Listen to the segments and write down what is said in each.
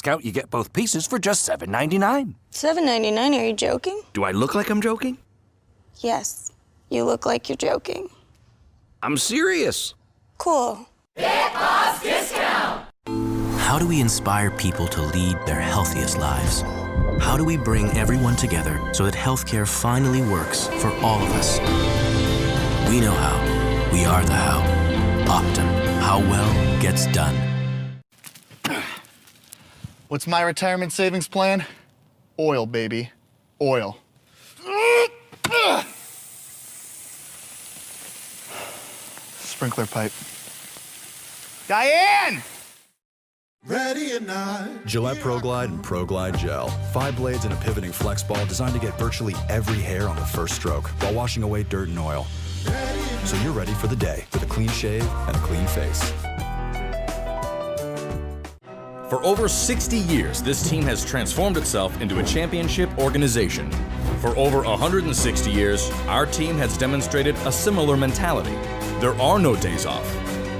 Scout, you get both pieces for just $7.99. $7.99? Are you joking? Do I look like I'm joking? Yes. You look like you're joking. I'm serious. Cool. How do we inspire people to lead their healthiest lives? How do we bring everyone together so that healthcare finally works for all of us? We know how. We are the how. Optum. How well gets done. What's my retirement savings plan? Oil, baby. Oil. Sprinkler pipe. Diane! Ready or not. Gillette Pro Glide and Pro Glide Gel. 5 blades and a pivoting flex ball designed to get virtually every hair on the first stroke while washing away dirt and oil. So you're ready for the day with a clean shave and a clean face. For over 60 years, this team has transformed itself into a championship organization. For over 160 years, our team has demonstrated a similar mentality. There are no days off.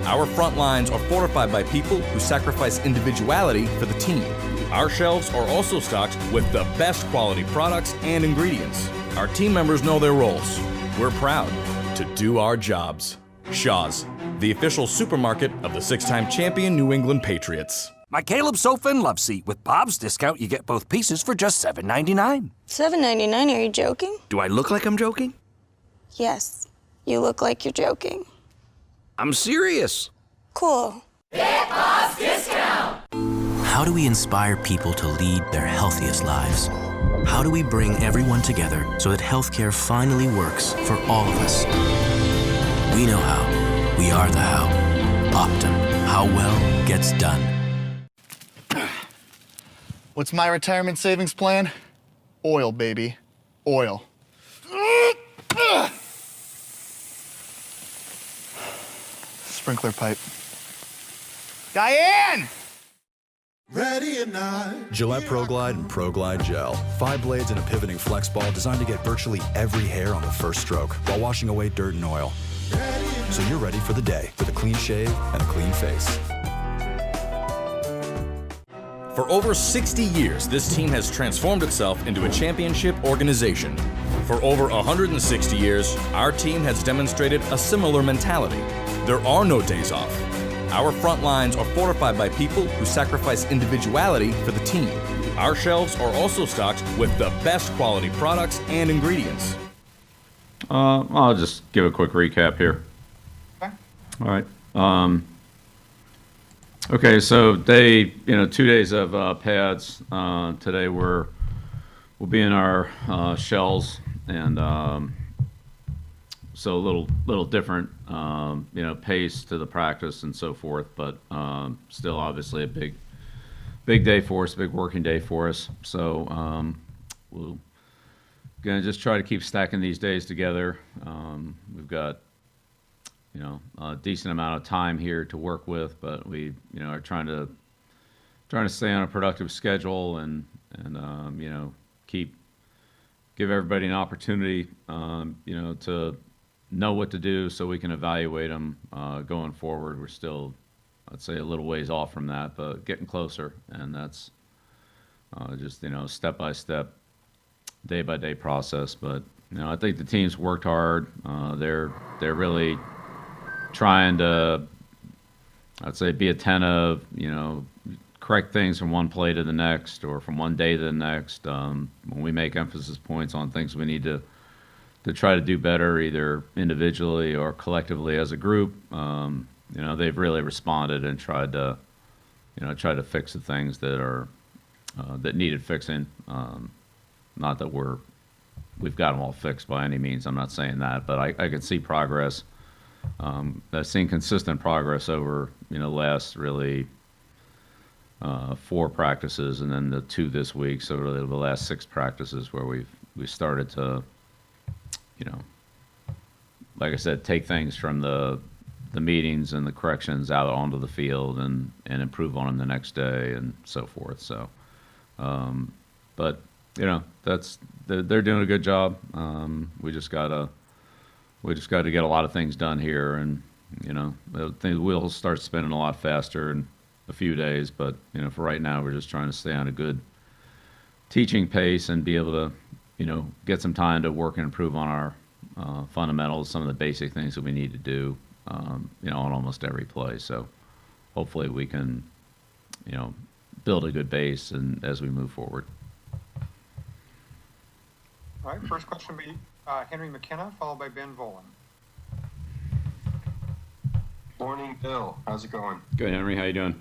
Our front lines are fortified by people who sacrifice individuality for the team. Our shelves are also stocked with the best quality products and ingredients. Our team members know their roles. We're proud to do our jobs. Shaw's, the official supermarket of the 6-time champion New England Patriots. My Caleb sofa and love seat. With Bob's discount, you get both pieces for just $7.99. $7.99? Are you joking? Do I look like I'm joking? Yes. You look like you're joking. I'm serious. Cool. How do we inspire people to lead their healthiest lives? How do we bring everyone together so that healthcare finally works for all of us? We know how. We are the how. Optum. How well gets done. What's my retirement savings plan? Oil, baby. Oil. Sprinkler pipe. Diane! Ready or not. Gillette Pro Glide and Pro Glide Gel. 5 blades and a pivoting flex ball designed to get virtually every hair on the first stroke while washing away dirt and oil. So you're ready for the day with a clean shave and a clean face. For over 60 years, this team has transformed itself into a championship organization. For over 160 years, our team has demonstrated a similar mentality. There are no days off. Our front lines are fortified by people who sacrifice individuality for the team. Our shelves are also stocked with the best quality products and ingredients. I'll just give a quick recap here. Okay. All right. Okay, so 2 days of pads. Today we'll be in our shells, and so a little different, pace to the practice and so forth, but still obviously a big day for us, a big working day for us. So we're gonna just try to keep stacking these days together. We've got a decent amount of time here to work with, but we are trying to stay on a productive schedule and give everybody an opportunity to know what to do so we can evaluate them going forward. We're still, I'd say, a little ways off from that, but getting closer, and that's just step by step, day by day process. But I think the team's worked hard. They're really trying to, I'd say, be attentive, correct things from one play to the next or from one day to the next. When we make emphasis points on things we need to try to do better, either individually or collectively as a group, they've really responded and tried to fix the things that needed fixing. Not that we've got them all fixed by any means. I'm not saying that, but I can see progress. I've seen consistent progress over last really 4 practices and then the 2 this week. So really the last 6 practices where we started to like I said, take things from the meetings and the corrections out onto the field and improve on them the next day and so forth. So, but they're doing a good job. We just gotta get a lot of things done here, and the wheels start spinning a lot faster, and a few days. But for right now, we're just trying to stay on a good teaching pace and be able to get some time to work and improve on our fundamentals, some of the basic things that we need to do on almost every play. So hopefully we can build a good base and as we move forward. All right, first question will be Henry McKenna, followed by Ben Volen. Morning, Bill. How's it going? Good, Henry. How you doing?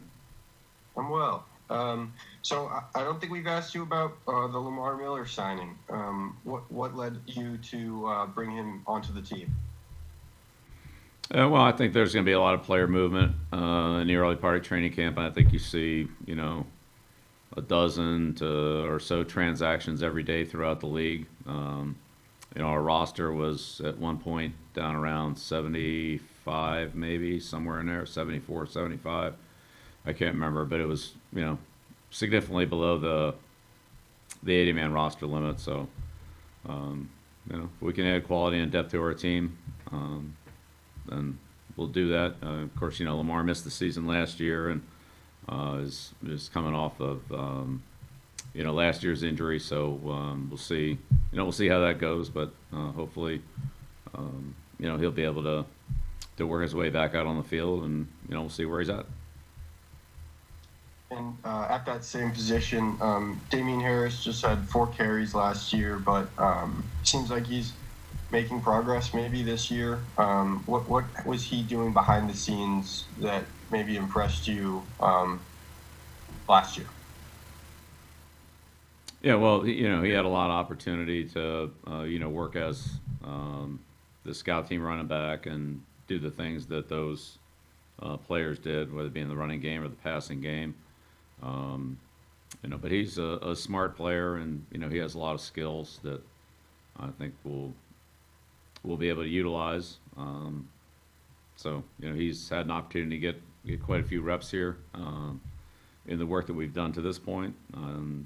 I'm well. So I don't think we've asked you about the Lamar Miller signing. What led you to bring him onto the team? Well, I think there's going to be a lot of player movement in the early part of training camp. And I think you see, a dozen or so transactions every day throughout the league. Our roster was at one point down around 75, maybe somewhere in there, 74, 75. I can't remember, but it was, significantly below the 80-man roster limit. So, we can add quality and depth to our team, then we'll do that. Of course, Lamar missed the season last year and is coming off of last year's injury. So we'll see. We'll see how that goes. But hopefully, he'll be able to work his way back out on the field, and we'll see where he's at. And at that same position, Damian Harris just had 4 carries last year, but seems like he's making progress maybe this year. What was he doing behind the scenes that maybe impressed you last year? Yeah, well, he had a lot of opportunity to, work as the scout team running back and do the things that those players did, whether it be in the running game or the passing game. But he's a smart player, and he has a lot of skills that I think we'll be able to utilize. So he's had an opportunity to get quite a few reps here in the work that we've done to this point.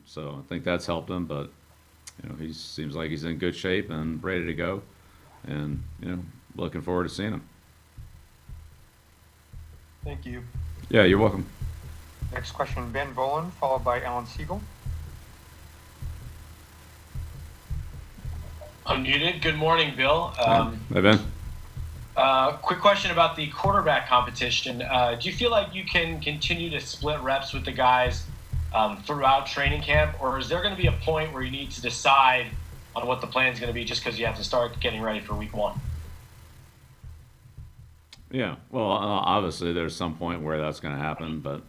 So I think that's helped him. But he seems like he's in good shape and ready to go, and looking forward to seeing him. Thank you. Yeah, you're welcome. Next question, Ben Volen, followed by Alan Siegel. Unmuted. Good morning, Bill. Hi, Ben. Quick question about the quarterback competition. Do you feel like you can continue to split reps with the guys throughout training camp, or is there going to be a point where you need to decide on what the plan is going to be just because you have to start getting ready for week 1? Yeah, well, obviously there's some point where that's going to happen, but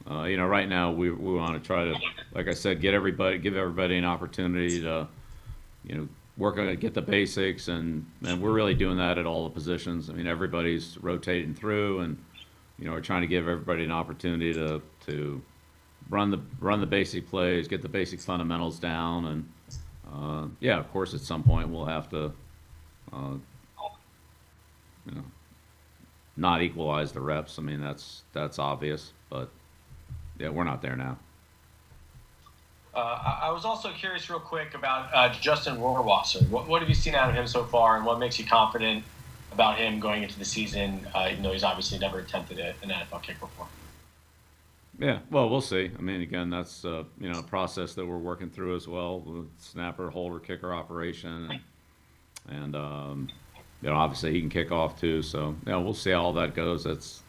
right now we want to try to, like I said, give everybody an opportunity to, work on it, get the basics, and we're really doing that at all the positions. I mean, everybody's rotating through, and we're trying to give everybody an opportunity to run the basic plays, get the basic fundamentals down, and yeah, of course, at some point we'll have to, not equalize the reps. I mean, that's obvious, but yeah, we're not there now. I was also curious real quick about Justin Rohrwasser. What have you seen out of him so far, and what makes you confident about him going into the season, even though he's obviously never attempted an NFL kick before? Yeah, well, we'll see. I mean, again, that's a process that we're working through as well, with snapper, holder, kicker operation, and obviously he can kick off too. So we'll see how all that goes. That's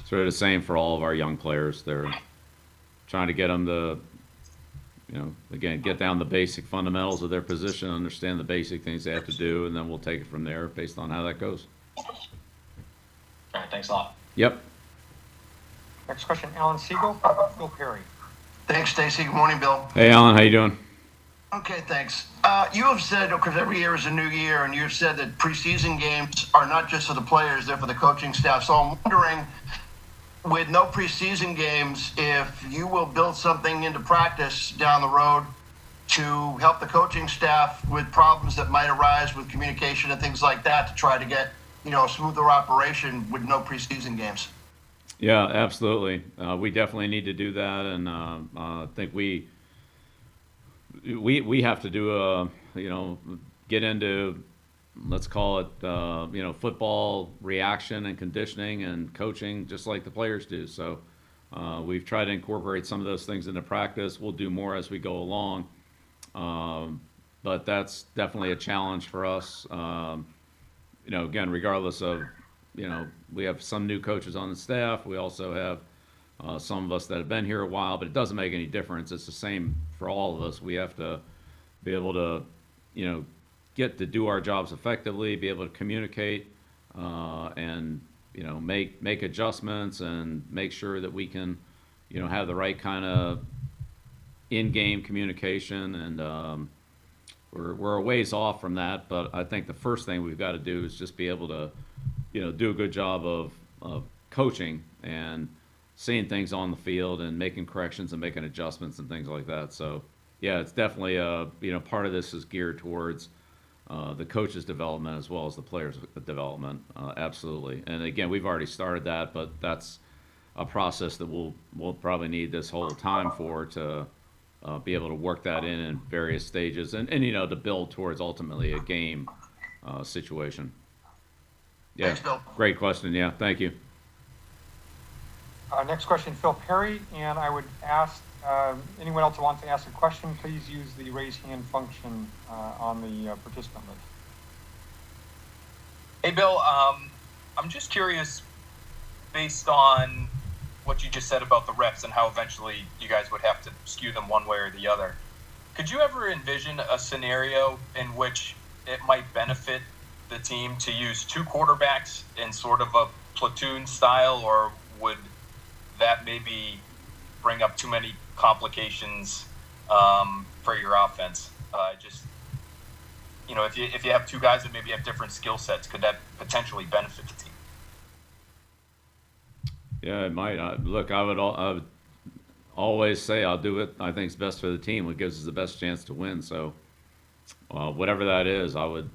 sort of the same for all of our young players. They're trying to get them to, again, get down the basic fundamentals of their position, understand the basic things they have to do, and then we'll take it from there based on how that goes. All right, thanks a lot. Yep. Next question, Alan Siegel, Phil Perry. Thanks, Stacy. Good morning, Bill. Hey, Alan, how you doing? Okay, thanks. You have said, because every year is a new year, and you've said that preseason games are not just for the players, they're for the coaching staff. So I'm wondering, with no preseason games, if you will build something into practice down the road to help the coaching staff with problems that might arise with communication and things like that, to try to get, a smoother operation with no preseason games. Yeah, absolutely. We definitely need to do that, and I think we have to do get into, let's call it, football reaction and conditioning and coaching, just like the players do. So We've tried to incorporate some of those things into practice. We'll do more as we go along. But that's definitely a challenge for us. Again, regardless of, we have some new coaches on the staff. We also have some of us that have been here a while, but it doesn't make any difference. It's the same for all of us. We have to be able to, get to do our jobs effectively, be able to communicate, and, make adjustments and make sure that we can, have the right kind of in-game communication. And we're a ways off from that, but I think the first thing we've got to do is just be able to, do a good job of coaching and seeing things on the field and making corrections and making adjustments and things like that. So, yeah, it's definitely part of this is geared towards the coaches' development as well as the players' development. Absolutely. And again, we've already started that, but that's a process that we'll probably need this whole time for to be able to work that in various stages and to build towards ultimately a game situation. Yeah, Thanks, Bill. Great question. Yeah, thank you. Next question, Phil Perry, and I would ask anyone else who wants to ask a question, please use the raise hand function on the participant list. Hey, Bill, I'm just curious, based on what you just said about the reps and how eventually you guys would have to skew them one way or the other, could you ever envision a scenario in which it might benefit the team to use two quarterbacks in sort of a platoon style, or would that maybe bring up too many complications for your offense? If you have two guys that maybe have different skill sets, could that potentially benefit the team? Yeah, it might. Look, I would always say I'll do it. I think it's best for the team. What gives us the best chance to win. So, whatever that is, I would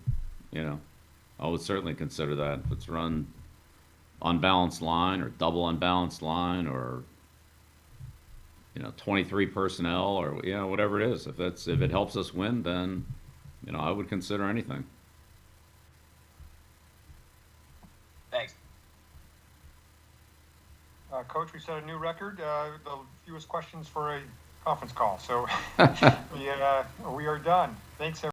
certainly consider that. If it's run unbalanced line or double unbalanced line or 23 personnel or whatever it is. If it helps us win, then I would consider anything. Thanks. Coach, we set a new record, the fewest questions for a conference call. So we are done. Thanks, everyone.